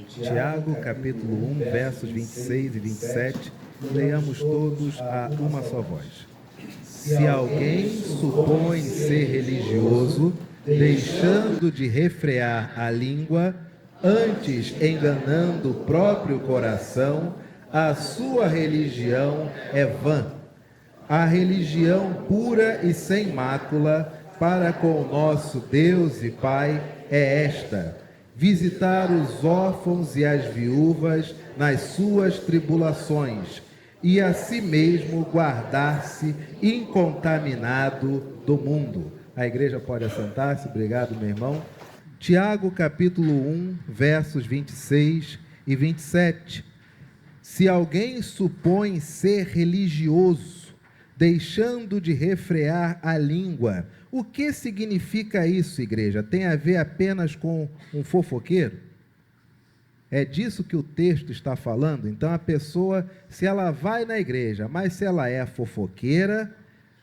Tiago, capítulo 1, versos 26 e 27, leiamos todos a uma só voz. Se alguém supõe ser religioso, deixando de refrear a língua, antes enganando o próprio coração, a sua religião é vã. A religião pura e sem mácula para com o nosso Deus e Pai é esta: visitar os órfãos e as viúvas nas suas tribulações, e a si mesmo guardar-se incontaminado do mundo. A igreja pode assentar-se, obrigado, meu irmão. Tiago, capítulo 1, versos 26 e 27. Se alguém supõe ser religioso, deixando de refrear a língua, o que significa isso, igreja? Tem a ver apenas com um fofoqueiro? É disso que o texto está falando? Então a pessoa, se ela vai na igreja, mas se ela é fofoqueira,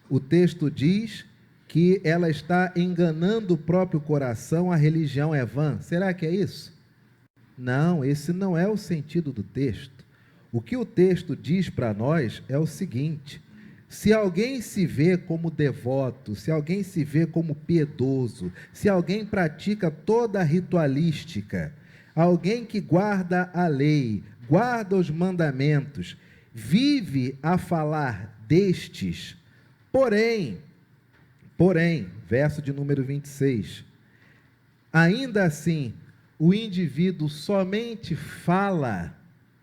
o texto diz que ela está enganando o próprio coração, a religião é vã. Será que é isso? Não, esse não é o sentido do texto. O que o texto diz para nós é o seguinte: se alguém se vê como devoto, se alguém se vê como piedoso, se alguém pratica toda a ritualística, alguém que guarda a lei, guarda os mandamentos, vive a falar destes, porém, verso de número 26, ainda assim, o indivíduo somente fala,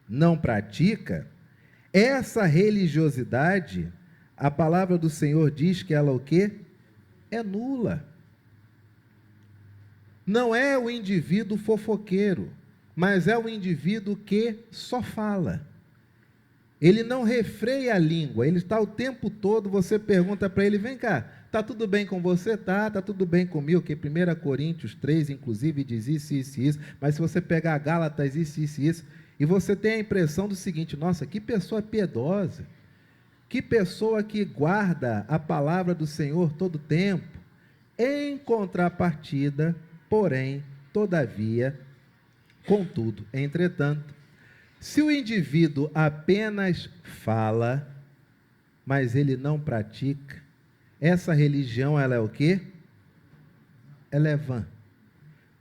não pratica, essa religiosidade, a palavra do Senhor diz que ela o quê? É nula. Não é o indivíduo fofoqueiro, mas é o indivíduo que só fala. Ele não refreia a língua, ele está o tempo todo, você pergunta para ele, vem cá, está tudo bem com você? Tá tudo bem comigo, que 1 Coríntios 3, inclusive, diz isso, mas se você pegar Gálatas, isso, e você tem a impressão do seguinte, nossa, que pessoa piedosa, que pessoa que guarda a palavra do Senhor todo o tempo. Em contrapartida, porém, todavia, contudo, entretanto, se o indivíduo apenas fala, mas ele não pratica, essa religião, ela é o quê? Ela é vã.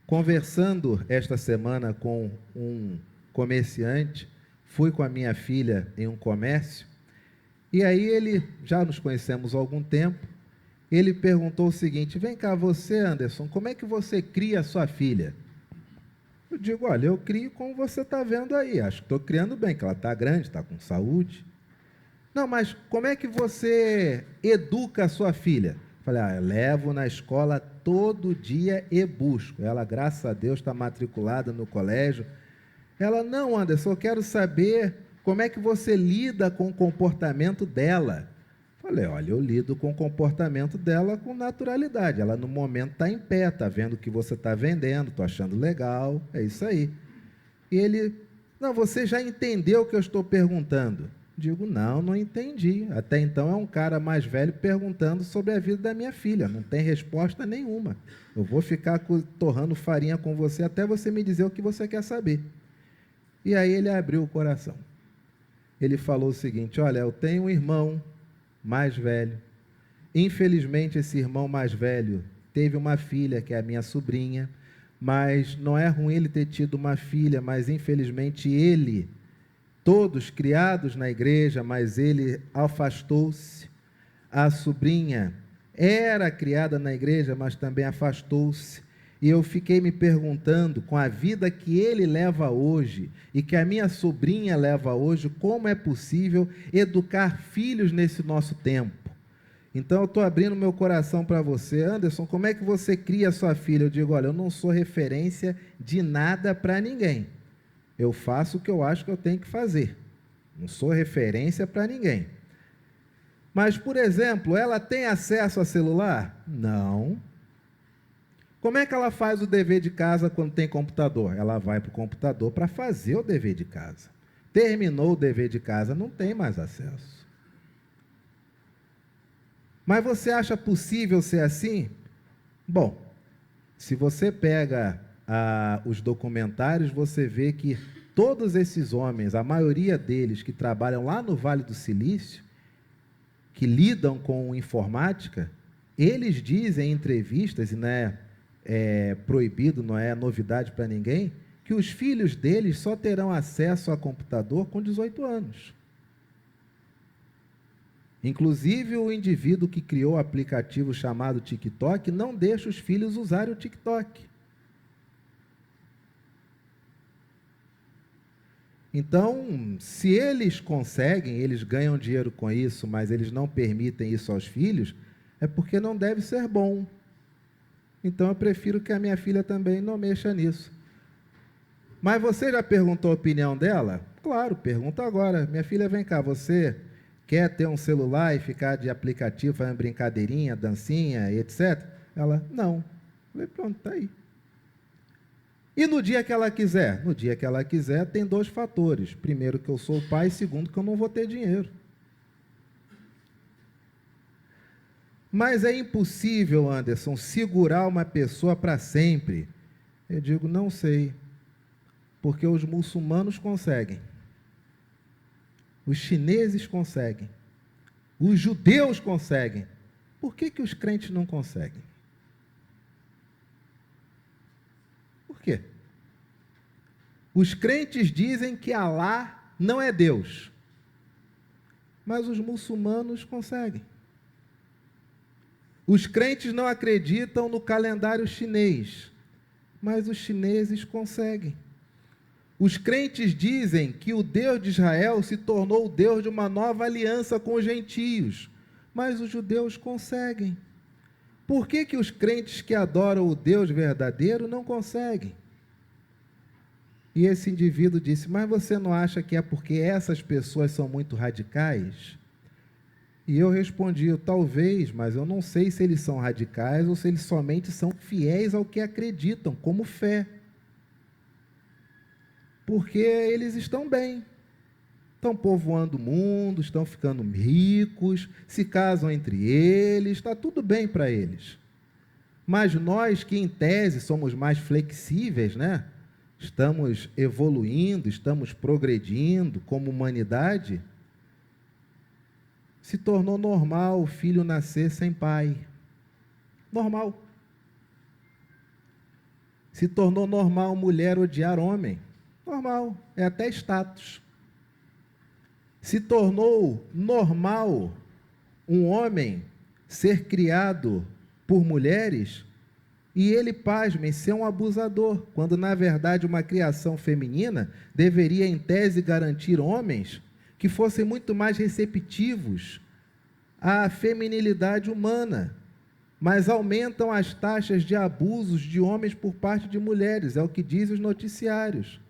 Conversando esta semana com um comerciante, fui com a minha filha em um comércio, e aí ele, já nos conhecemos há algum tempo, ele perguntou o seguinte, vem cá você, Anderson, como é que você cria a sua filha? Eu digo, olha, eu crio como você está vendo aí, acho que estou criando bem, que ela está grande, está com saúde. Não, mas como é que você educa a sua filha? Falei, eu levo na escola todo dia e busco. Ela, graças a Deus, está matriculada no colégio. Ela, não, Anderson, eu quero saber como é que você lida com o comportamento dela. Falei, olha, eu lido com o comportamento dela com naturalidade. Ela, no momento, está em pé, está vendo o que você está vendendo, estou achando legal, é isso aí. E ele, não, você já entendeu o que eu estou perguntando? Digo, não entendi. Até então é um cara mais velho perguntando sobre a vida da minha filha. Não tem resposta nenhuma. Eu vou ficar torrando farinha com você até você me dizer o que você quer saber. E aí ele abriu o coração. Ele falou o seguinte, olha, eu tenho um irmão mais velho. Infelizmente, esse irmão mais velho teve uma filha, que é a minha sobrinha, mas não é ruim ele ter tido uma filha, mas infelizmente ele, todos criados na igreja, mas ele afastou-se. A sobrinha era criada na igreja, mas também afastou-se. E eu fiquei me perguntando, com a vida que ele leva hoje e que a minha sobrinha leva hoje, como é possível educar filhos nesse nosso tempo? Então eu estou abrindo meu coração para você. Anderson, como é que você cria a sua filha? Eu digo, olha, eu não sou referência de nada para ninguém. Eu faço o que eu acho que eu tenho que fazer. Não sou referência para ninguém. Mas, por exemplo, ela tem acesso a celular? Não. Como é que ela faz o dever de casa quando tem computador? Ela vai para o computador para fazer o dever de casa. Terminou o dever de casa, não tem mais acesso. Mas você acha possível ser assim? Bom, se você pega os documentários, você vê que todos esses homens, a maioria deles que trabalham lá no Vale do Silício, que lidam com informática, eles dizem em entrevistas, e não é proibido, não é novidade para ninguém, que os filhos deles só terão acesso a computador com 18 anos. Inclusive, o indivíduo que criou o aplicativo chamado TikTok não deixa os filhos usarem o TikTok. Então, se eles conseguem, eles ganham dinheiro com isso, mas eles não permitem isso aos filhos, é porque não deve ser bom. Então, eu prefiro que a minha filha também não mexa nisso. Mas você já perguntou a opinião dela? Claro, pergunta agora. Minha filha, vem cá, você quer ter um celular e ficar de aplicativo, fazendo brincadeirinha, dancinha, etc? Ela, não. Eu falei, pronto, está aí. E no dia que ela quiser? No dia que ela quiser, tem 2 fatores. Primeiro, que eu sou o pai, segundo, que eu não vou ter dinheiro. Mas é impossível, Anderson, segurar uma pessoa para sempre. Eu digo, não sei, porque os muçulmanos conseguem, os chineses conseguem, os judeus conseguem. Por que os crentes não conseguem? Por quê? Os crentes dizem que Alá não é Deus, mas os muçulmanos conseguem. Os crentes não acreditam no calendário chinês, mas os chineses conseguem. Os crentes dizem que o Deus de Israel se tornou o Deus de uma nova aliança com os gentios, mas os judeus conseguem. Por que os crentes que adoram o Deus verdadeiro não conseguem? E esse indivíduo disse, mas você não acha que é porque essas pessoas são muito radicais? E eu respondi, talvez, mas eu não sei se eles são radicais ou se eles somente são fiéis ao que acreditam, como fé. Porque eles estão bem, estão povoando o mundo, estão ficando ricos, se casam entre eles, está tudo bem para eles. Mas nós que, em tese, somos mais flexíveis, né? Estamos evoluindo, estamos progredindo como humanidade, se tornou normal o filho nascer sem pai. Normal. Se tornou normal mulher odiar homem. Normal, é até status. Se tornou normal um homem ser criado por mulheres e ele, pasmem, ser um abusador, quando na verdade uma criação feminina deveria, em tese, garantir homens que fossem muito mais receptivos à feminilidade humana, mas aumentam as taxas de abusos de homens por parte de mulheres, é o que dizem os noticiários.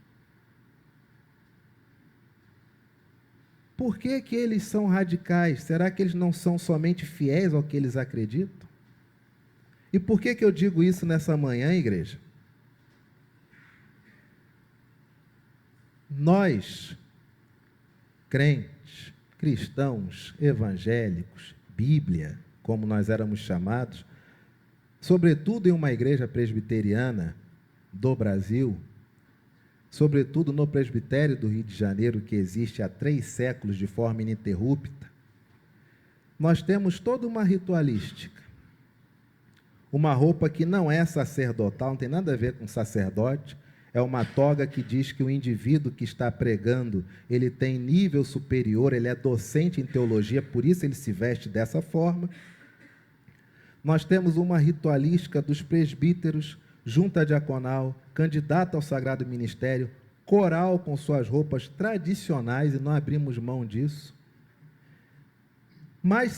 Por que eles são radicais? Será que eles não são somente fiéis ao que eles acreditam? E por que eu digo isso nessa manhã, igreja? Nós, crentes, cristãos, evangélicos, Bíblia, como nós éramos chamados, sobretudo em uma igreja presbiteriana do Brasil, sobretudo no presbitério do Rio de Janeiro, que existe há 3 séculos de forma ininterrupta, nós temos toda uma ritualística, uma roupa que não é sacerdotal, não tem nada a ver com sacerdote, é uma toga que diz que o indivíduo que está pregando, ele tem nível superior, ele é docente em teologia, por isso ele se veste dessa forma. Nós temos uma ritualística dos presbíteros, junta diaconal, candidato ao sagrado ministério, coral com suas roupas tradicionais, e não abrimos mão disso. Mas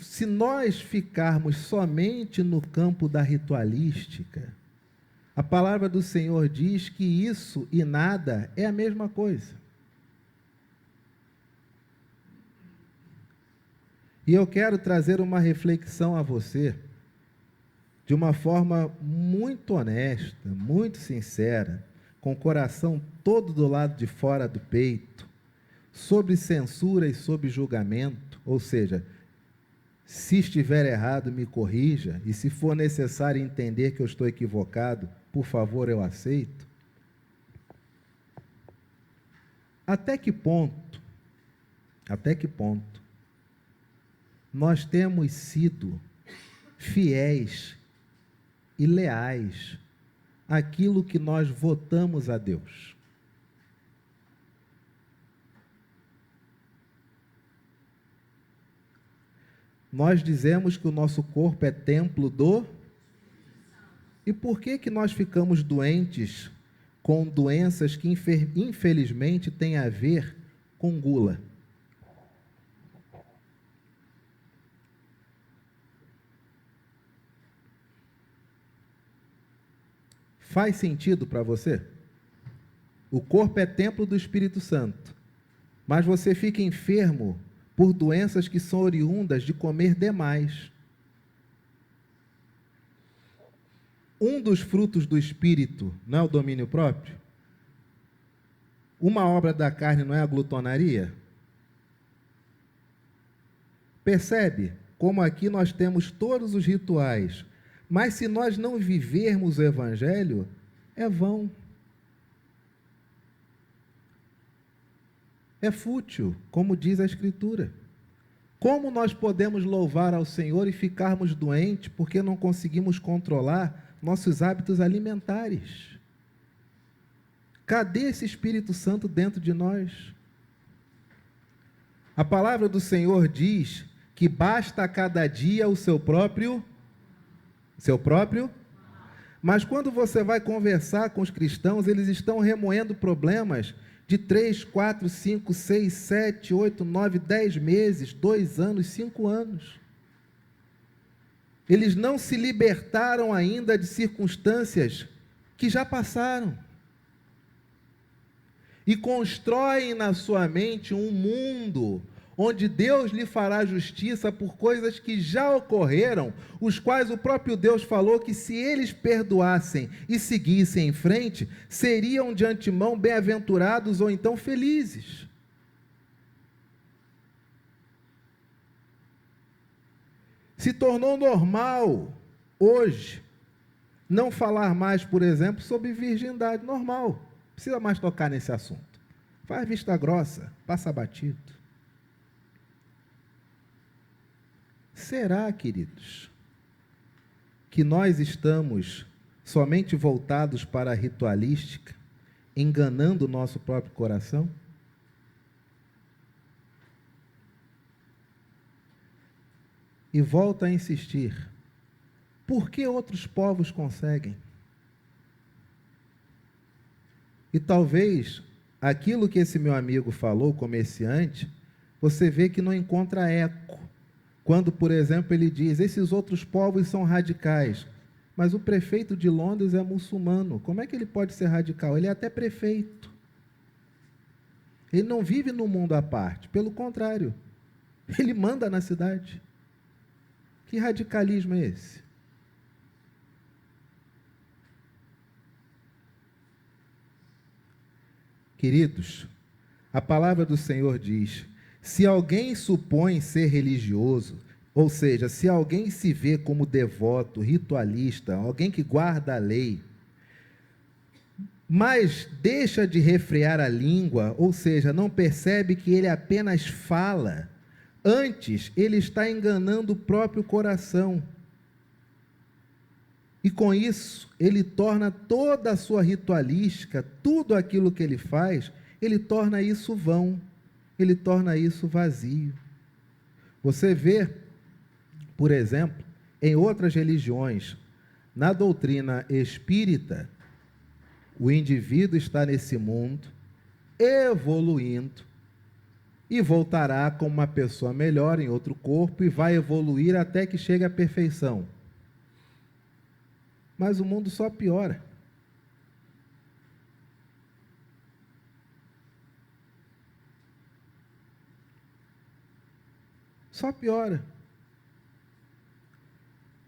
se nós ficarmos somente no campo da ritualística, a palavra do Senhor diz que isso e nada é a mesma coisa. E eu quero trazer uma reflexão a você, de uma forma muito honesta, muito sincera, com o coração todo do lado de fora do peito, sobre censura e sobre julgamento, ou seja, se estiver errado, me corrija, e se for necessário entender que eu estou equivocado, por favor, eu aceito. Até que ponto nós temos sido fiéis e leais àquilo que nós votamos a Deus? Nós dizemos que o nosso corpo é templo do... E por que nós ficamos doentes com doenças que infelizmente têm a ver com gula? Faz sentido para você? O corpo é templo do Espírito Santo, mas você fica enfermo por doenças que são oriundas de comer demais. Um dos frutos do Espírito não é o domínio próprio? Uma obra da carne não é a glutonaria? Percebe como aqui nós temos todos os rituais, mas se nós não vivermos o Evangelho, é vão. É fútil, como diz a Escritura. Como nós podemos louvar ao Senhor e ficarmos doentes porque não conseguimos controlar nossos hábitos alimentares? Cadê esse Espírito Santo dentro de nós? A palavra do Senhor diz que basta a cada dia o seu próprio. Mas quando você vai conversar com os cristãos, eles estão remoendo problemas de 3, 4, 5, 6, 7, 8, 9, 10 meses, 2 anos, 5 anos. Eles não se libertaram ainda de circunstâncias que já passaram. E constroem na sua mente um mundo onde Deus lhe fará justiça por coisas que já ocorreram, os quais o próprio Deus falou que se eles perdoassem e seguissem em frente, seriam de antemão bem-aventurados ou então felizes. Se tornou normal, hoje, não falar mais, por exemplo, sobre virgindade. Normal, não precisa mais tocar nesse assunto. Faz vista grossa, passa batido. Será, queridos, que nós estamos somente voltados para a ritualística, enganando o nosso próprio coração? E volto a insistir, por que outros povos conseguem? E talvez aquilo que esse meu amigo falou, comerciante, você vê que não encontra eco. Quando, por exemplo, ele diz, esses outros povos são radicais, mas o prefeito de Londres é muçulmano, como é que ele pode ser radical? Ele é até prefeito. Ele não vive num mundo à parte, pelo contrário, ele manda na cidade. Que radicalismo é esse? Queridos, a palavra do Senhor diz, se alguém supõe ser religioso, ou seja, se alguém se vê como devoto, ritualista, alguém que guarda a lei, mas deixa de refrear a língua, ou seja, não percebe que ele apenas fala, antes ele está enganando o próprio coração. E com isso, ele torna toda a sua ritualística, tudo aquilo que ele faz, ele torna isso vão. Ele torna isso vazio. Você vê, por exemplo, em outras religiões, na doutrina espírita, o indivíduo está nesse mundo, evoluindo, e voltará como uma pessoa melhor em outro corpo, e vai evoluir até que chegue à perfeição. Mas o mundo só piora. Só piora.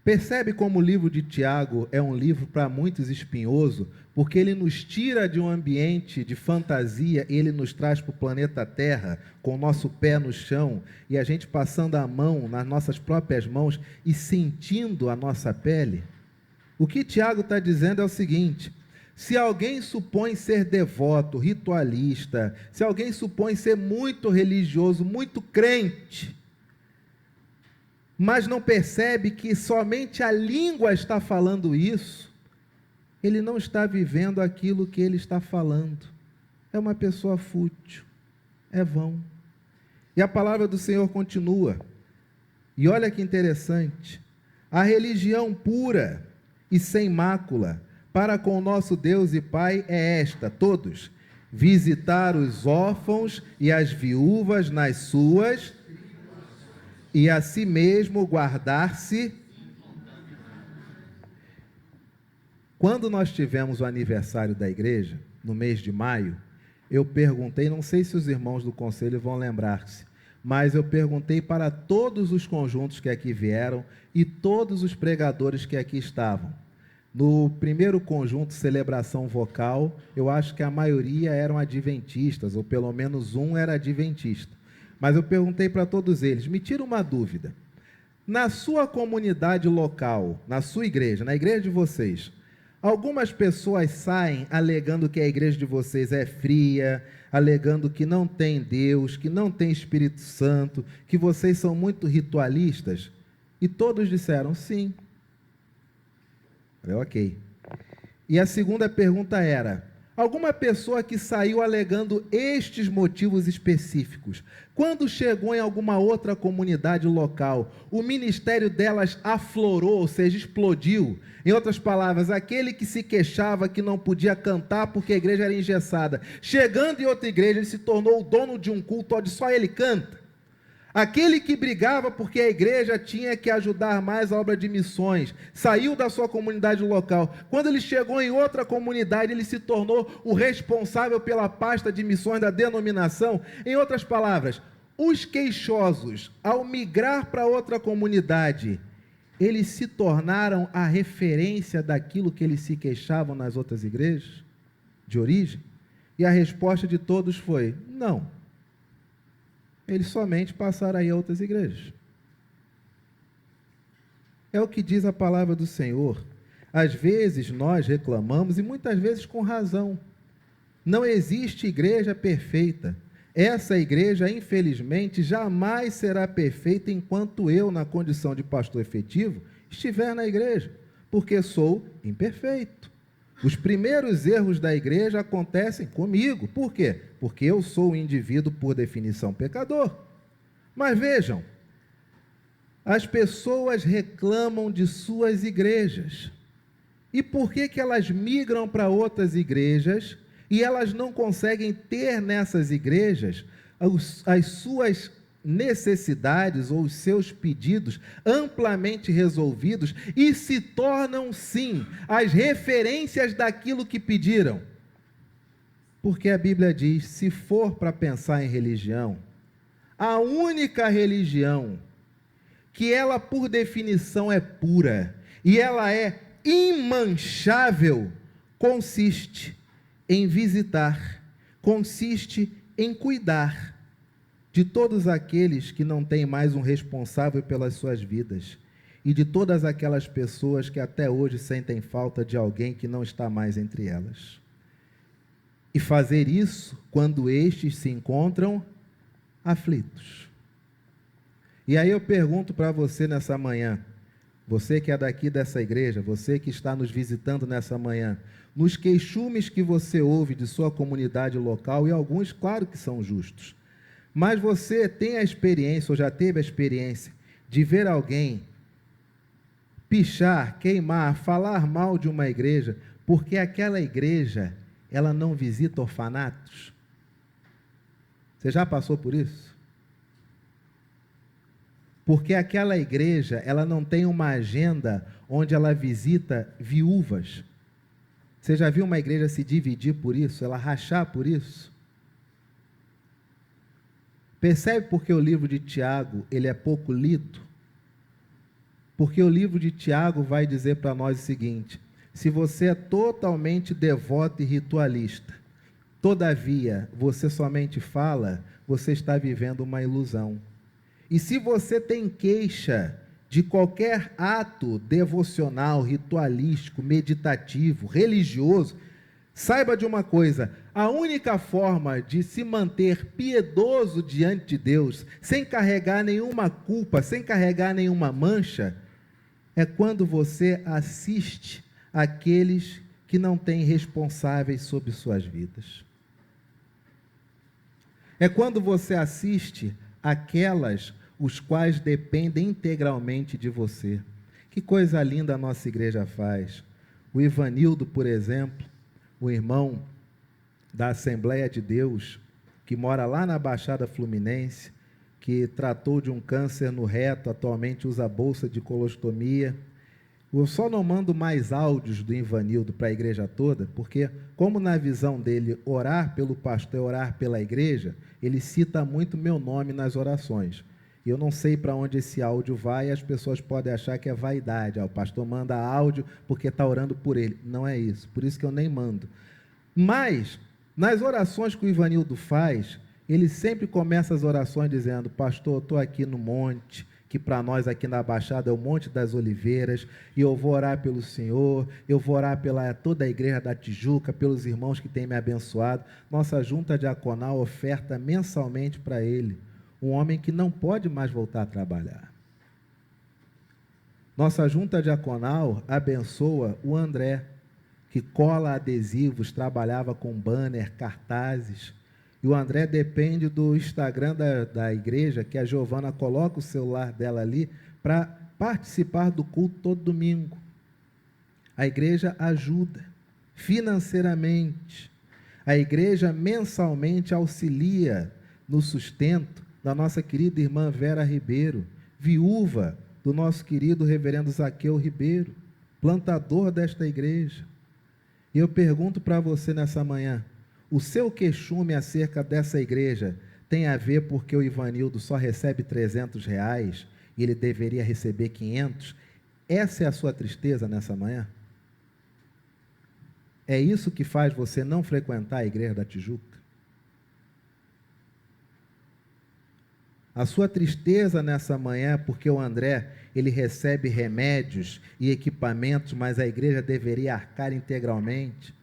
Percebe como o livro de Tiago é um livro para muitos espinhoso, porque ele nos tira de um ambiente de fantasia, ele nos traz para o planeta Terra, com o nosso pé no chão, e a gente passando a mão nas nossas próprias mãos e sentindo a nossa pele. O que Tiago está dizendo é o seguinte: se alguém supõe ser devoto, ritualista, se alguém supõe ser muito religioso, muito crente, mas não percebe que somente a língua está falando isso, ele não está vivendo aquilo que ele está falando. É uma pessoa fútil, é vão. E a palavra do Senhor continua. E olha que interessante: a religião pura e sem mácula para com o nosso Deus e Pai é esta, todos: visitar os órfãos e as viúvas nas suas, e a si mesmo guardar-se. Quando nós tivemos o aniversário da igreja, no mês de maio, eu perguntei, não sei se os irmãos do conselho vão lembrar-se, mas eu perguntei para todos os conjuntos que aqui vieram e todos os pregadores que aqui estavam. No primeiro conjunto, celebração vocal, eu acho que a maioria eram adventistas, ou pelo menos um era adventista. Mas eu perguntei para todos eles, me tira uma dúvida. Na sua comunidade local, na sua igreja, na igreja de vocês, algumas pessoas saem alegando que a igreja de vocês é fria, alegando que não tem Deus, que não tem Espírito Santo, que vocês são muito ritualistas? E todos disseram sim. Eu, ok. E a segunda pergunta era: alguma pessoa que saiu alegando estes motivos específicos, quando chegou em alguma outra comunidade local, o ministério delas aflorou, ou seja, explodiu? Em outras palavras, aquele que se queixava que não podia cantar porque a igreja era engessada, chegando em outra igreja, ele se tornou o dono de um culto onde só ele canta. Aquele que brigava porque a igreja tinha que ajudar mais a obra de missões, saiu da sua comunidade local. Quando ele chegou em outra comunidade, ele se tornou o responsável pela pasta de missões da denominação. Em outras palavras, os queixosos, ao migrar para outra comunidade, eles se tornaram a referência daquilo que eles se queixavam nas outras igrejas de origem? E a resposta de todos foi: não. Eles somente passaram a ir a outras igrejas. É o que diz a palavra do Senhor. Às vezes nós reclamamos, e muitas vezes com razão. Não existe igreja perfeita. Essa igreja, infelizmente, jamais será perfeita enquanto eu, na condição de pastor efetivo, estiver na igreja, porque sou imperfeito. Os primeiros erros da igreja acontecem comigo. Por quê? Porque eu sou um indivíduo, por definição, pecador. Mas vejam, as pessoas reclamam de suas igrejas. E por que que elas migram para outras igrejas e elas não conseguem ter nessas igrejas as suas necessidades ou os seus pedidos amplamente resolvidos e se tornam, sim, as referências daquilo que pediram? Porque a Bíblia diz: se for para pensar em religião, a única religião que ela, por definição, é pura e ela é imanchável, consiste em visitar, consiste em cuidar de todos aqueles que não têm mais um responsável pelas suas vidas e de todas aquelas pessoas que até hoje sentem falta de alguém que não está mais entre elas. E fazer isso quando estes se encontram aflitos. E aí eu pergunto para você nessa manhã, você que é daqui dessa igreja, você que está nos visitando nessa manhã, nos queixumes que você ouve de sua comunidade local, e alguns, claro que são justos, mas você tem a experiência, ou já teve a experiência, de ver alguém pichar, queimar, falar mal de uma igreja, porque aquela igreja, ela não visita orfanatos? Você já passou por isso? Porque aquela igreja, ela não tem uma agenda onde ela visita viúvas. Você já viu uma igreja se dividir por isso, ela rachar por isso? Percebe porque o livro de Tiago, ele é pouco lido? Porque o livro de Tiago vai dizer para nós o seguinte: se você é totalmente devoto e ritualista, todavia você somente fala, você está vivendo uma ilusão. E se você tem queixa de qualquer ato devocional, ritualístico, meditativo, religioso, saiba de uma coisa: a única forma de se manter piedoso diante de Deus, sem carregar nenhuma culpa, sem carregar nenhuma mancha, é quando você assiste aqueles que não têm responsáveis sobre suas vidas. É quando você assiste aquelas os quais dependem integralmente de você. Que coisa linda a nossa igreja faz. O Ivanildo, por exemplo, o irmão da Assembleia de Deus, que mora lá na Baixada Fluminense, que tratou de um câncer no reto, atualmente usa bolsa de colostomia. Eu só não mando mais áudios do Ivanildo para a igreja toda, porque, como na visão dele, orar pelo pastor é orar pela igreja, ele cita muito meu nome nas orações. Eu não sei para onde esse áudio vai, e as pessoas podem achar que é vaidade. O pastor manda áudio porque está orando por ele. Não é isso, por isso que eu nem mando. Mas, nas orações que o Ivanildo faz, ele sempre começa as orações dizendo: pastor, eu estou aqui no monte, que para nós aqui na Baixada é o Monte das Oliveiras, e eu vou orar pelo Senhor, eu vou orar pela toda a igreja da Tijuca, pelos irmãos que têm me abençoado. Nossa junta diaconal oferta mensalmente para ele, um homem que não pode mais voltar a trabalhar. Nossa junta diaconal abençoa o André, que cola adesivos, trabalhava com banner, cartazes, e o André depende do Instagram da igreja, que a Giovana coloca o celular dela ali, para participar do culto todo domingo. A igreja ajuda financeiramente, a igreja mensalmente auxilia no sustento da nossa querida irmã Vera Ribeiro, viúva do nosso querido reverendo Zaqueu Ribeiro, plantador desta igreja. E eu pergunto para você nessa manhã: o seu queixume acerca dessa igreja tem a ver porque o Ivanildo só recebe R$300 e ele deveria receber 500? Essa é a sua tristeza nessa manhã? É isso que faz você não frequentar a igreja da Tijuca? A sua tristeza nessa manhã é porque o André, ele recebe remédios e equipamentos, mas a igreja deveria arcar integralmente?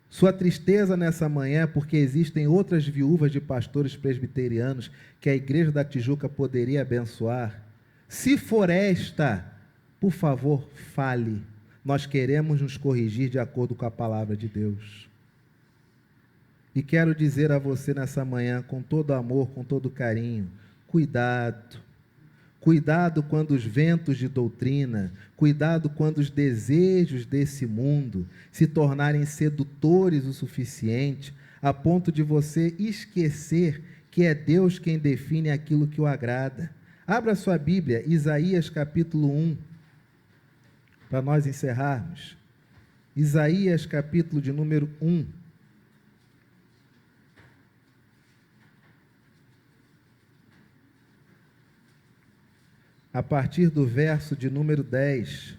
Sua tristeza nessa manhã é porque existem outras viúvas de pastores presbiterianos que a igreja da Tijuca poderia abençoar? Se for esta, por favor, fale. Nós queremos nos corrigir de acordo com a palavra de Deus. E quero dizer a você nessa manhã, com todo amor, com todo carinho: cuidado. Cuidado quando os ventos de doutrina, cuidado quando os desejos desse mundo se tornarem sedutores o suficiente, a ponto de você esquecer que é Deus quem define aquilo que o agrada. Abra sua Bíblia, Isaías capítulo 1, para nós encerrarmos. Isaías capítulo de número 1. A partir do verso de número 10.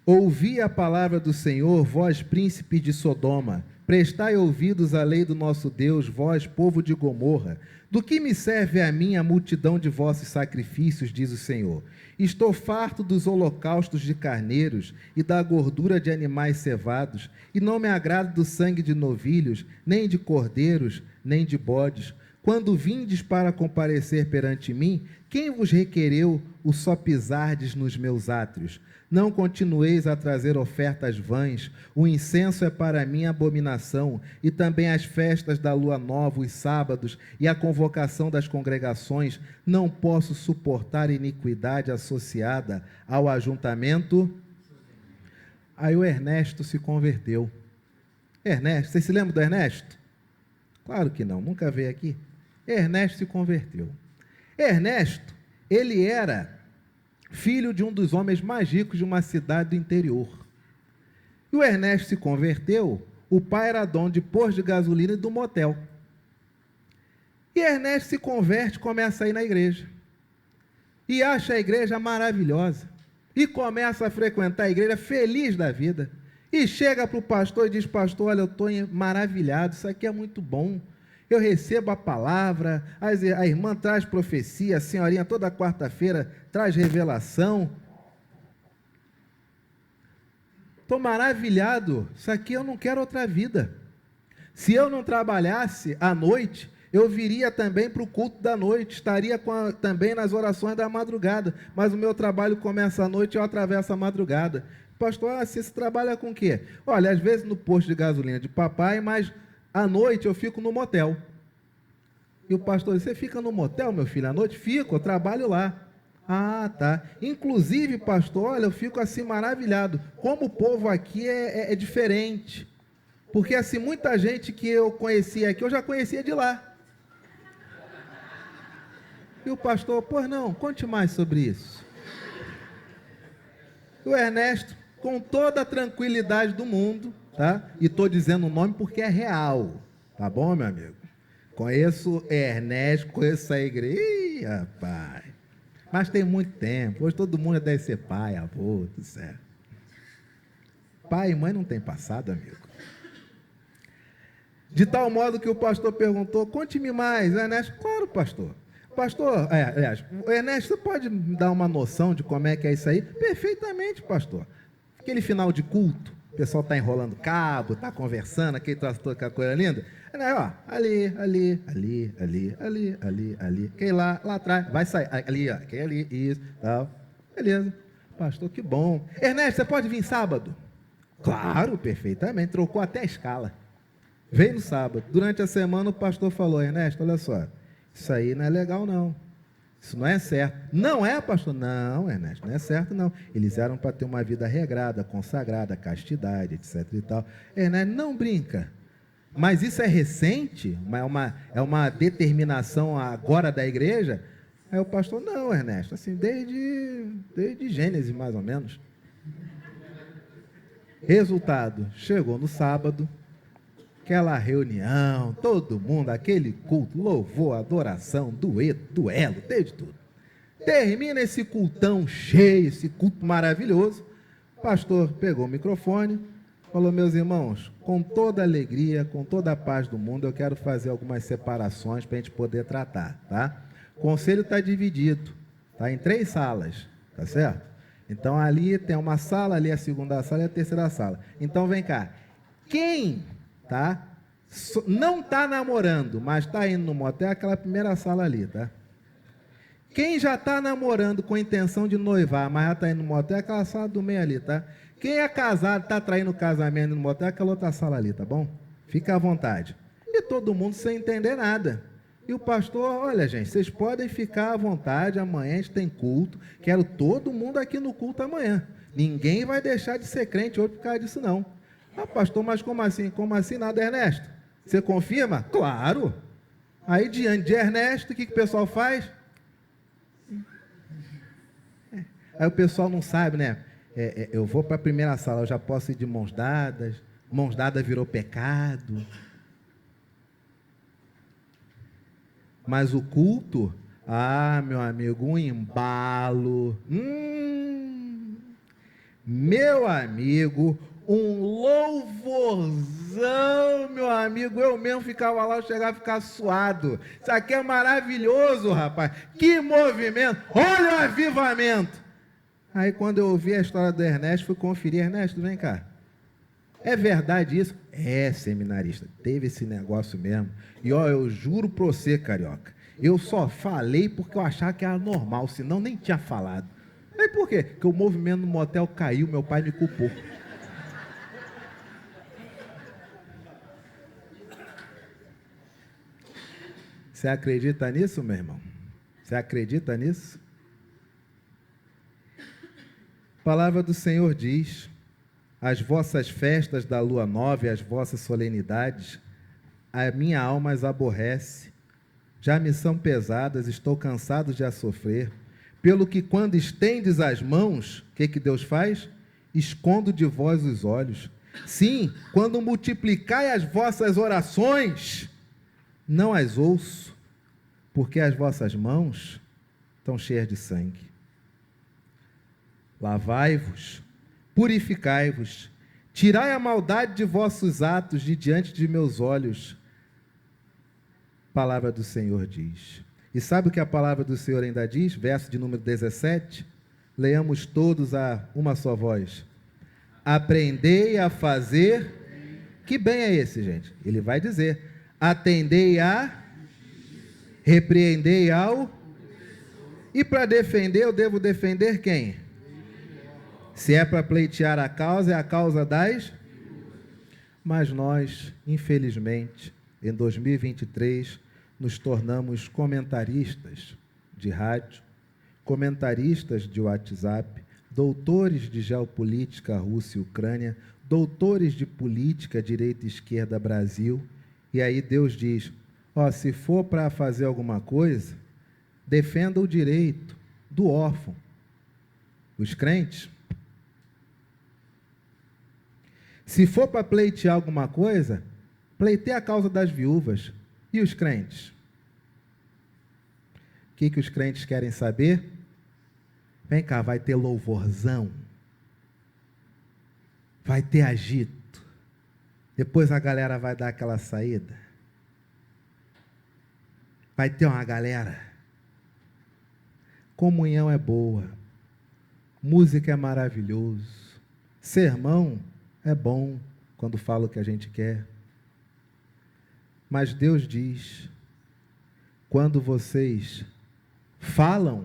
Ouvi a palavra do Senhor, vós príncipes de Sodoma, prestai ouvidos à lei do nosso Deus, vós povo de Gomorra. Do que me serve a mim a multidão de vossos sacrifícios, diz o Senhor? Estou farto dos holocaustos de carneiros e da gordura de animais cevados, e não me agrado do sangue de novilhos, nem de cordeiros, nem de bodes. Quando vindes para comparecer perante mim, quem vos requereu o só pisardes nos meus átrios? Não continueis a trazer ofertas vãs, o incenso é para mim abominação, e também as festas da lua nova, os sábados, e a convocação das congregações. Não posso suportar iniquidade associada ao ajuntamento. Aí o Ernesto se converteu. Ernesto, vocês se lembram do Ernesto? Claro que não, nunca veio aqui. Ernesto se converteu. Ernesto, ele era filho de um dos homens mais ricos de uma cidade do interior. E o Ernesto se converteu, o pai era dono de posto de gasolina e do motel. E Ernesto se converte, começa a ir na igreja. E acha a igreja maravilhosa. E começa a frequentar a igreja feliz da vida. E chega para o pastor e diz: pastor, olha, eu estou maravilhado, isso aqui é muito bom. Eu recebo a palavra, a irmã traz profecia, a senhorinha toda quarta-feira traz revelação. Estou maravilhado, isso aqui eu não quero outra vida. Se eu não trabalhasse à noite, eu viria também para o culto da noite, estaria também nas orações da madrugada, mas o meu trabalho começa à noite e eu atravesso a madrugada. Pastor, você trabalha com o quê? Olha, às vezes no posto de gasolina de papai, mas à noite eu fico no motel. E o pastor disse: você fica no motel, meu filho, à noite? Fico, eu trabalho lá. Ah, tá. Inclusive, pastor, olha, eu fico assim maravilhado. Como o povo aqui é diferente. Porque assim, muita gente que eu conhecia aqui, eu já conhecia de lá. E o pastor: pois não, conte mais sobre isso. O Ernesto, com toda a tranquilidade do mundo, tá? E estou dizendo o nome porque é real, tá bom, meu amigo? Conheço Ernesto, conheço a igreja. Ih, rapaz. Mas tem muito tempo. Hoje todo mundo deve ser pai, avô, tudo certo. Pai e mãe não tem passado, amigo. De tal modo que o pastor perguntou: conte-me mais, Ernesto. Claro, pastor. Pastor, Ernesto, você pode me dar uma noção de como é que é isso aí? Perfeitamente, pastor. Aquele final de culto, o pessoal está enrolando cabo, está conversando, aquele troço todo, aquela coisa linda. Ó, ali. Quem lá atrás, vai sair. Ali, ó, quem ali, isso, tal. Beleza. Pastor, que bom. Ernesto, você pode vir sábado? Claro, perfeitamente. Trocou até a escala. Veio no sábado. Durante a semana o pastor falou: Ernesto, olha só, isso aí não é legal não. Isso não é certo. Não é, pastor? Não, Ernesto, não é certo não. Eles eram para ter uma vida regrada, consagrada, castidade, etc e tal. Ernesto, não brinca. Mas isso é recente? É uma determinação agora da igreja? Aí o pastor: não, Ernesto, assim, desde Gênesis, mais ou menos. Resultado, chegou no sábado, aquela reunião, todo mundo, aquele culto, louvor, adoração, duelo, teve tudo. Termina esse cultão cheio, esse culto maravilhoso. O pastor pegou o microfone, falou: meus irmãos, com toda alegria, com toda a paz do mundo, eu quero fazer algumas separações para a gente poder tratar, tá? O conselho está dividido, tá em 3 salas, tá certo? Então ali tem uma sala, ali a segunda sala e a terceira sala. Então vem cá, quem, tá, não está namorando, mas está indo no motel, é aquela primeira sala ali, tá? Quem já está namorando com a intenção de noivar, mas já está indo no motel, é aquela sala do meio ali, tá? Quem é casado, está traindo o casamento no motel, é aquela outra sala ali, tá bom? Fica à vontade. E todo mundo sem entender nada. E o pastor: olha, gente, vocês podem ficar à vontade, amanhã a gente tem culto, quero todo mundo aqui no culto amanhã. Ninguém vai deixar de ser crente hoje por causa disso, não. Ah, pastor, mas como assim? Como assim nada, Ernesto? Você confirma? Claro. Aí, diante de Ernesto, o que o pessoal faz? Aí o pessoal não sabe, né? Eu vou para a primeira sala, eu já posso ir de mãos dadas virou pecado. Mas o culto, meu amigo, um embalo. Meu amigo, um louvorzão, meu amigo. Eu mesmo ficava lá, eu chegava a ficar suado. Isso aqui é maravilhoso, rapaz. Que movimento. Olha o avivamento. Aí quando eu ouvi a história do Ernesto, fui conferir. Ernesto, vem cá. É verdade isso? É, seminarista, teve esse negócio mesmo. E ó, eu juro pra você, carioca, eu só falei porque eu achava que era normal, senão nem tinha falado. Aí por quê? Porque o movimento no motel caiu, meu pai me culpou. Você acredita nisso, meu irmão? Você acredita nisso? A palavra do Senhor diz: as vossas festas da lua nova e as vossas solenidades, a minha alma as aborrece. Já me são pesadas, estou cansado de a sofrer. Pelo que quando estendes as mãos, o que Deus faz? Escondo de vós os olhos. Sim, quando multiplicai as vossas orações, não as ouço, porque as vossas mãos estão cheias de sangue. Lavai-vos, purificai-vos, Tirai a maldade de vossos atos de diante de meus olhos. Palavra do Senhor diz. E sabe o que a palavra do Senhor ainda diz? Verso de número 17. Leamos todos a uma só voz. Aprendei a fazer... Que bem é esse, gente? Ele vai dizer. Atendei a... Repreendei ao... E para defender, eu devo defender quem? Se é para pleitear a causa, é a causa das... Mas nós, infelizmente, em 2023, nos tornamos comentaristas de rádio, comentaristas de WhatsApp, doutores de geopolítica Rússia e Ucrânia, doutores de política direita e esquerda Brasil, e aí Deus diz, se for para fazer alguma coisa, defenda o direito do órfão. Os crentes, se for para pleitear alguma coisa, pleiteie a causa das viúvas. E os crentes? O que os crentes querem saber? Vem cá, vai ter louvorzão, vai ter agito, depois a galera vai dar aquela saída, vai ter uma galera, comunhão é boa, música é maravilhoso, sermão é bom quando fala o que a gente quer, mas Deus diz, quando vocês falam,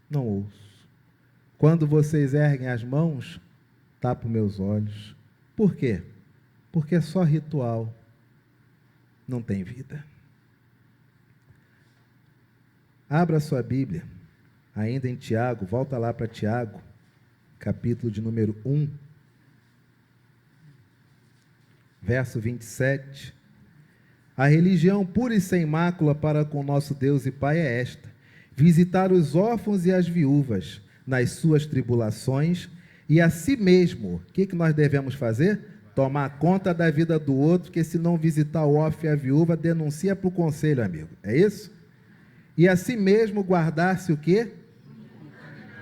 não ouço. Quando vocês erguem as mãos, tapo meus olhos. Por quê? Porque é só ritual, não tem vida. Abra sua Bíblia, ainda em Tiago, volta lá para Tiago, capítulo de número 1, verso 27. A religião pura e sem mácula para com nosso Deus e Pai é esta: visitar os órfãos e as viúvas nas suas tribulações, e a si mesmo, o que nós devemos fazer? Tomar conta da vida do outro, que se não visitar o órfão e a viúva, denuncia para o conselho, amigo. É isso? E a si mesmo guardar-se o quê?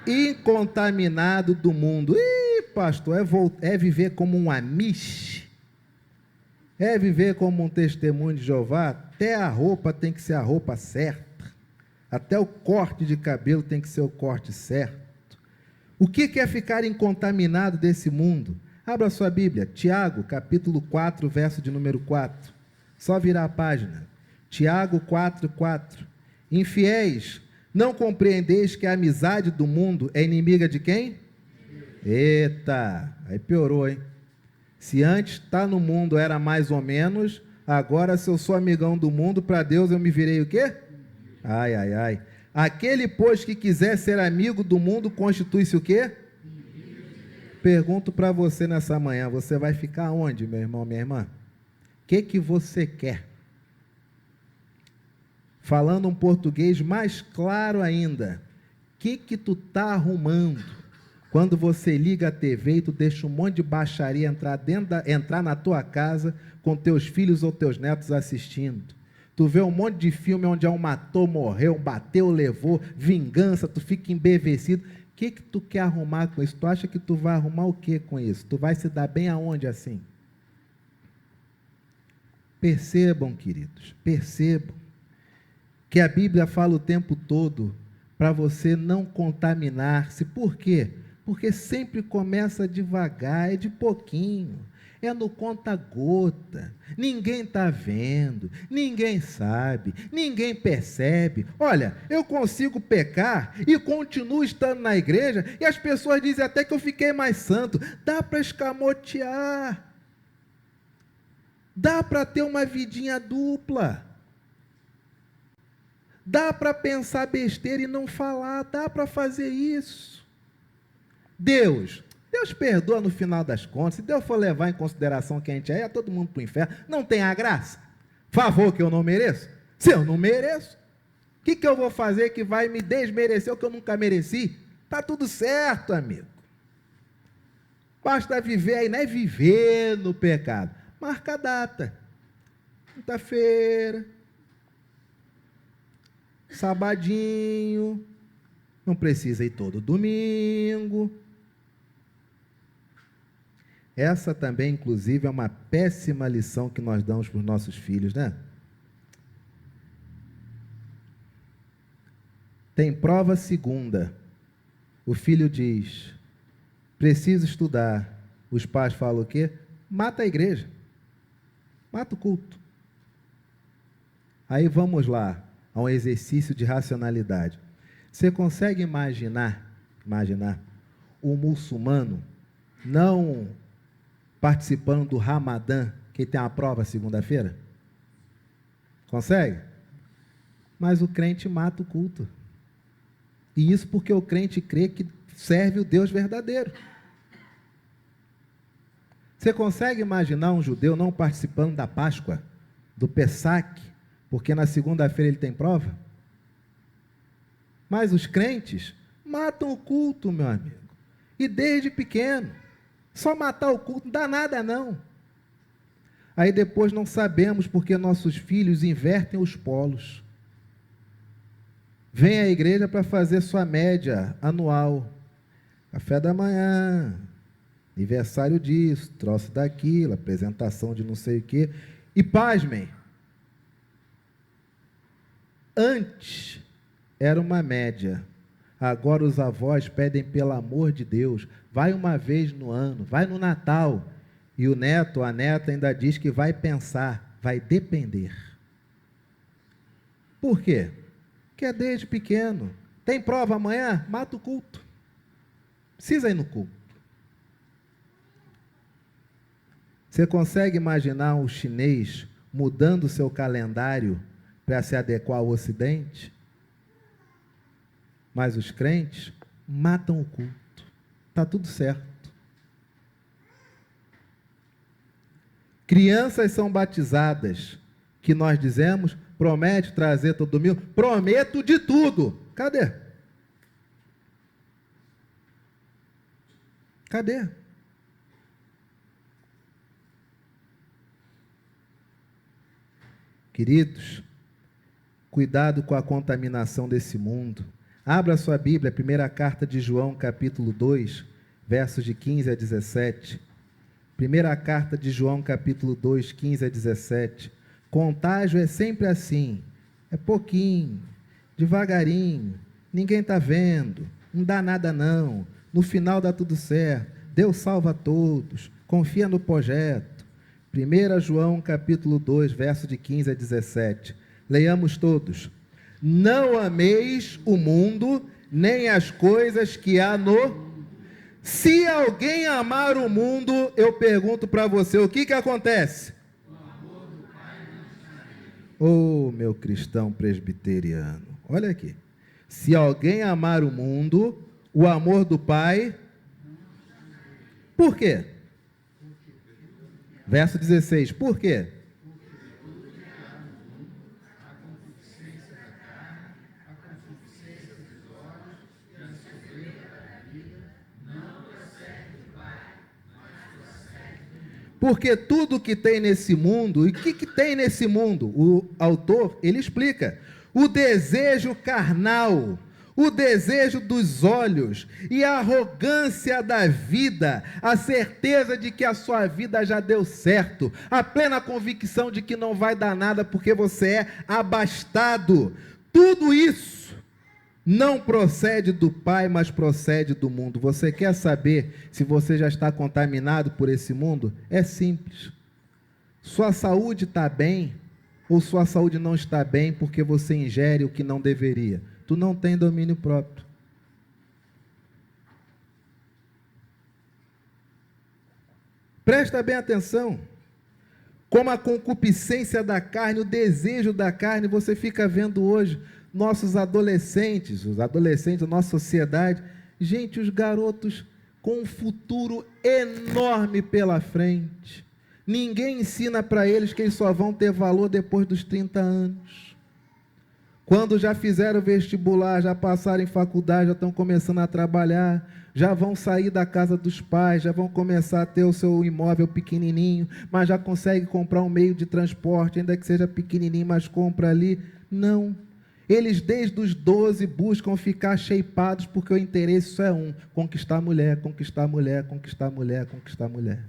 Incontaminado do mundo. Ih, pastor, é viver como um amish? É viver como um testemunho de Jeová? Até a roupa tem que ser a roupa certa. Até o corte de cabelo tem que ser o corte certo. O que é ficar incontaminado desse mundo? Abra sua Bíblia, Tiago, capítulo 4, verso de número 4. Só virar a página. Tiago 4, 4. Infiéis, não compreendeis que a amizade do mundo é inimiga de quem? Eita, aí piorou, hein? Se antes estar no mundo era mais ou menos, agora se eu sou amigão do mundo, para Deus eu me virei o quê? Ai, ai, ai. Aquele, pois, que quiser ser amigo do mundo, constitui-se o quê? Pergunto para você nessa manhã, você vai ficar onde, meu irmão, minha irmã? O que você quer? Falando um português mais claro ainda, o que tu tá arrumando? Quando você liga a TV e tu deixa um monte de baixaria entrar na tua casa com teus filhos ou teus netos assistindo. Tu vê um monte de filme onde um matou, morreu, bateu, levou, vingança, tu fica embevecido. O que tu quer arrumar com isso? Tu acha que tu vai arrumar o que com isso? Tu vai se dar bem aonde assim? Percebam, queridos, percebam que a Bíblia fala o tempo todo para você não contaminar-se. Por quê? Porque sempre começa devagar, é de pouquinho, é no conta-gota, ninguém está vendo, ninguém sabe, ninguém percebe. Olha, eu consigo pecar e continuo estando na igreja, e as pessoas dizem até que eu fiquei mais santo. Dá para escamotear, dá para ter uma vidinha dupla, dá para pensar besteira e não falar, dá para fazer isso. Deus perdoa no final das contas. Se Deus for levar em consideração quem a gente é todo mundo para o inferno. Não tem a graça? Favor que eu não mereço? Se eu não mereço, o que eu vou fazer que vai me desmerecer o que eu nunca mereci? Está tudo certo, amigo. Basta viver aí, não é viver no pecado. Marca a data. Quinta-feira, sabadinho, não precisa ir todo domingo. Essa também, inclusive, é uma péssima lição que nós damos para os nossos filhos, né? Tem prova segunda. O filho diz: preciso estudar. Os pais falam o quê? Mata a igreja. Mata o culto. Aí vamos lá, a um exercício de racionalidade. Você consegue imaginar um muçulmano não participando do Ramadã, que tem uma prova segunda-feira? Consegue? Mas o crente mata o culto. E isso porque o crente crê que serve o Deus verdadeiro. Você consegue imaginar um judeu não participando da Páscoa, do Pessac, porque na segunda-feira ele tem prova? Mas os crentes matam o culto, meu amigo. E desde pequeno. Só matar o culto não dá nada, não. Aí depois não sabemos porque nossos filhos invertem os polos. Vem à igreja para fazer sua média anual. Café da manhã, aniversário disso, troço daquilo, apresentação de não sei o quê. E pasmem, antes era uma média. Agora os avós pedem pelo amor de Deus, vai uma vez no ano, vai no Natal. E o neto, a neta ainda diz que vai pensar, vai depender. Por quê? Porque é desde pequeno. Tem prova amanhã? Mata o culto. Precisa ir no culto. Você consegue imaginar um chinês mudando o seu calendário para se adequar ao Ocidente? Mas os crentes matam o culto. Está tudo certo. Crianças são batizadas, que nós dizemos, promete trazer todo domingo, prometo de tudo. Cadê? Cadê? Queridos, cuidado com a contaminação desse mundo. Abra sua Bíblia, primeira carta de João, capítulo 2, versos de 15 a 17. Primeira carta de João, capítulo 2, 15 a 17. Contágio é sempre assim, é pouquinho, devagarinho, ninguém está vendo, não dá nada não, no final dá tudo certo, Deus salva todos, confia no projeto. 1 João, capítulo 2, versos de 15 a 17. Leiamos todos. Não ameis o mundo, nem as coisas que há no... Se alguém amar o mundo, eu pergunto para você, o que acontece? Oh, meu cristão presbiteriano, olha aqui. Se alguém amar o mundo, o amor do Pai... Por quê? Verso 16, por quê? Porque tudo que tem nesse mundo, e o que tem nesse mundo? O autor, ele explica, o desejo carnal, o desejo dos olhos e a arrogância da vida, a certeza de que a sua vida já deu certo, a plena convicção de que não vai dar nada porque você é abastado, tudo isso não procede do Pai, mas procede do mundo. Você quer saber se você já está contaminado por esse mundo? É simples. Sua saúde está bem ou sua saúde não está bem porque você ingere o que não deveria? Tu não tem domínio próprio. Presta bem atenção. Como a concupiscência da carne, o desejo da carne, você fica vendo hoje nossos adolescentes, os adolescentes da nossa sociedade, gente, os garotos com um futuro enorme pela frente. Ninguém ensina para eles que eles só vão ter valor depois dos 30 anos. Quando já fizeram vestibular, já passaram em faculdade, já estão começando a trabalhar, já vão sair da casa dos pais, já vão começar a ter o seu imóvel pequenininho, mas já consegue comprar um meio de transporte, ainda que seja pequenininho, mas compra ali. Não. Eles desde os 12 buscam ficar shapeados porque o interesse só é um, conquistar a mulher, conquistar a mulher, conquistar a mulher, conquistar a mulher.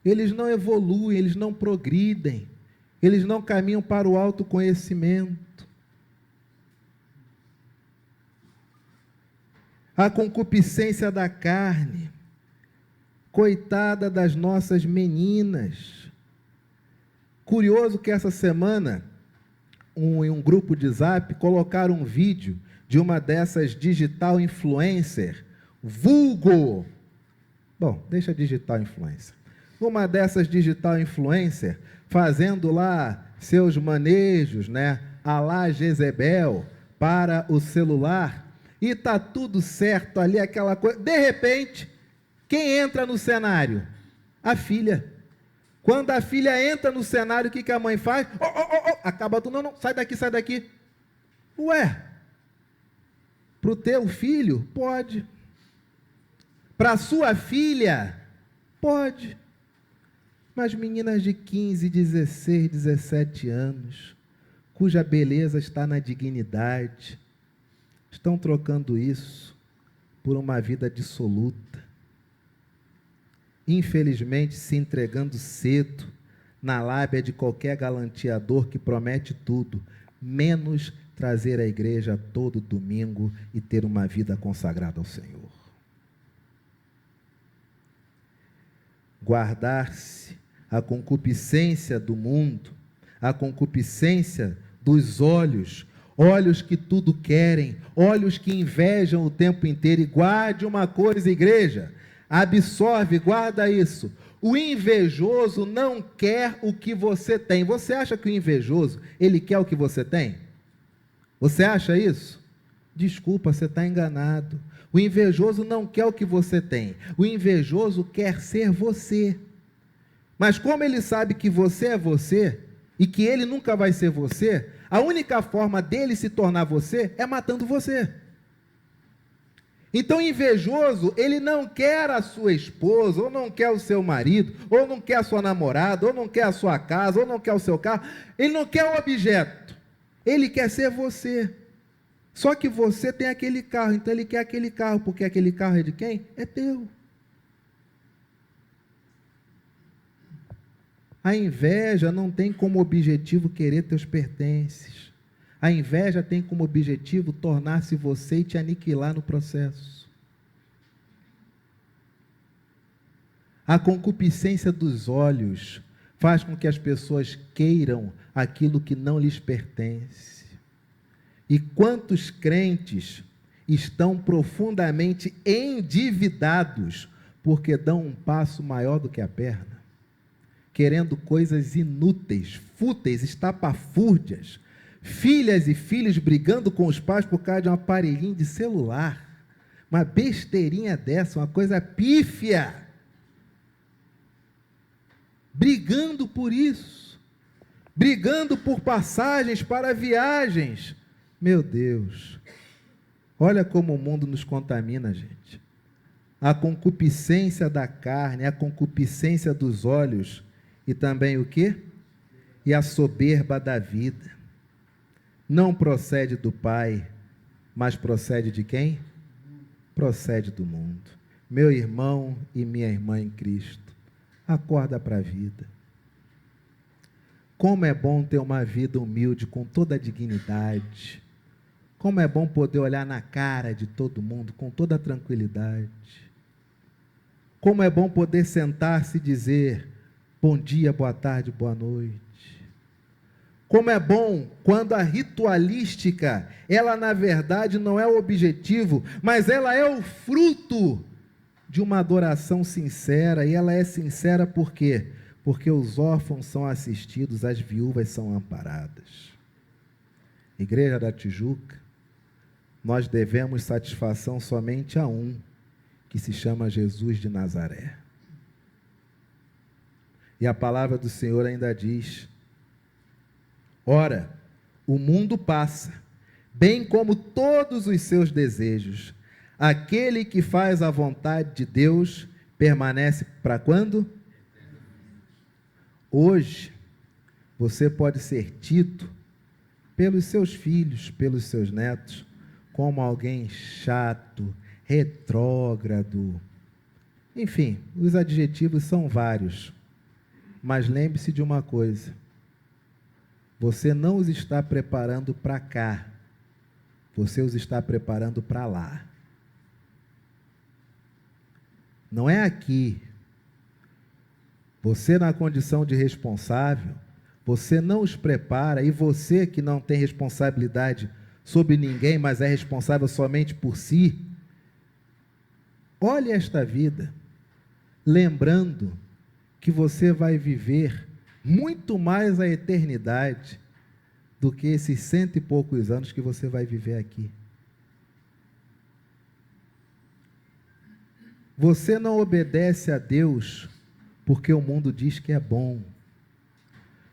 eles não evoluem, eles não progridem, eles não caminham para o autoconhecimento. A concupiscência da carne, coitada das nossas meninas. Curioso que essa semana, em um grupo de Zap, colocaram um vídeo de uma dessas digital influencer, vulgo. Bom, deixa digital influencer. Uma dessas digital influencer, fazendo lá seus manejos, né, à la Jezebel, para o celular, e tá tudo certo ali, aquela coisa. De repente, quem entra no cenário? A filha. Quando a filha entra no cenário, o que a mãe faz? Acaba tudo, não, sai daqui, sai daqui. Ué, para o teu filho, pode. Para a sua filha, pode. Mas meninas de 15, 16, 17 anos, cuja beleza está na dignidade, estão trocando isso por uma vida dissoluta. Infelizmente, se entregando cedo na lábia de qualquer galanteador que promete tudo, menos trazer a igreja todo domingo e ter uma vida consagrada ao Senhor. Guardar-se a concupiscência do mundo, a concupiscência dos olhos, olhos que tudo querem, olhos que invejam o tempo inteiro. E guarde uma coisa, igreja, absorve, guarda isso. O invejoso não quer o que você tem. Você acha que o invejoso, ele quer o que você tem? Você acha isso? Desculpa, você está enganado. O invejoso não quer o que você tem. O invejoso quer ser você. Mas como ele sabe que você é você, e que ele nunca vai ser você, a única forma dele se tornar você é matando você. Então, invejoso, ele não quer a sua esposa, ou não quer o seu marido, ou não quer a sua namorada, ou não quer a sua casa, ou não quer o seu carro. Ele não quer o objeto. Ele quer ser você. Só que você tem aquele carro, então ele quer aquele carro, porque aquele carro é de quem? É teu. A inveja não tem como objetivo querer teus pertences. A inveja tem como objetivo tornar-se você e te aniquilar no processo. A concupiscência dos olhos faz com que as pessoas queiram aquilo que não lhes pertence. E quantos crentes estão profundamente endividados porque dão um passo maior do que a perna, querendo coisas inúteis, fúteis, estapafúrdias, filhas e filhos brigando com os pais por causa de um aparelhinho de celular, uma besteirinha dessa, uma coisa pífia, brigando por isso, brigando por passagens para viagens. Meu Deus, olha como o mundo nos contamina, gente. A concupiscência da carne, a concupiscência dos olhos, e também o quê? E a soberba da vida. Não procede do Pai, mas procede de quem? Procede do mundo. Meu irmão e minha irmã em Cristo, acorda para a vida. Como é bom ter uma vida humilde, com toda a dignidade. Como é bom poder olhar na cara de todo mundo com toda a tranquilidade. Como é bom poder sentar-se e dizer: bom dia, boa tarde, boa noite. Como é bom quando a ritualística, ela na verdade não é o objetivo, mas ela é o fruto de uma adoração sincera. E ela é sincera por quê? Porque os órfãos são assistidos, as viúvas são amparadas. Igreja da Tijuca, nós devemos satisfação somente a um, que se chama Jesus de Nazaré. E a palavra do Senhor ainda diz: ora, o mundo passa, bem como todos os seus desejos. Aquele que faz a vontade de Deus permanece para quando? Hoje, você pode ser tido pelos seus filhos, pelos seus netos, como alguém chato, retrógrado. Enfim, os adjetivos são vários. Mas lembre-se de uma coisa: você não os está preparando para cá, você os está preparando para lá. Não é aqui. Você, na condição de responsável, você não os prepara, e você que não tem responsabilidade sobre ninguém, mas é responsável somente por si, olhe esta vida, lembrando que você vai viver muito mais a eternidade do que esses 100 e poucos anos que você vai viver aqui. Você não obedece a Deus porque o mundo diz que é bom.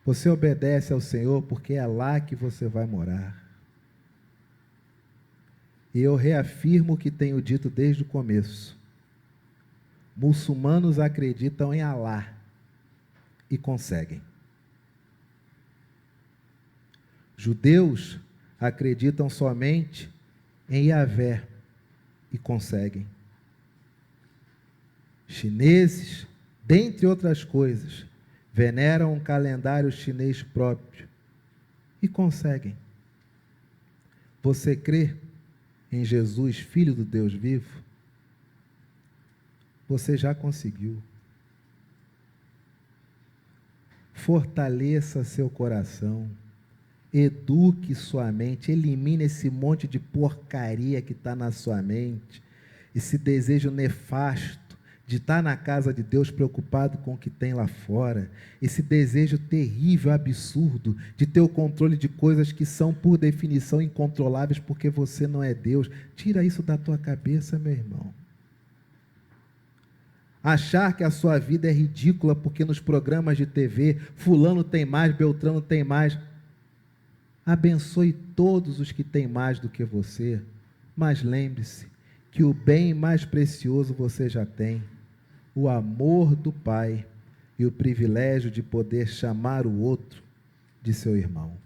Você obedece ao Senhor porque é lá que você vai morar. E eu reafirmo o que tenho dito desde o começo. Muçulmanos acreditam em Alá e conseguem. Judeus acreditam somente em Yahvé e conseguem. Chineses, dentre outras coisas, veneram um calendário chinês próprio e conseguem. Você crê em Jesus, Filho do Deus vivo? Você já conseguiu. Fortaleça seu coração, eduque sua mente, elimine esse monte de porcaria que está na sua mente, esse desejo nefasto de estar na casa de Deus preocupado com o que tem lá fora, esse desejo terrível, absurdo, de ter o controle de coisas que são, por definição, incontroláveis, porque você não é Deus. Tira isso da tua cabeça, meu irmão. Achar que a sua vida é ridícula porque nos programas de TV, fulano tem mais, Beltrano tem mais. Abençoe todos os que têm mais do que você, mas lembre-se que o bem mais precioso você já tem: o amor do Pai e o privilégio de poder chamar o outro de seu irmão.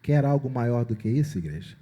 Quer algo maior do que isso, igreja?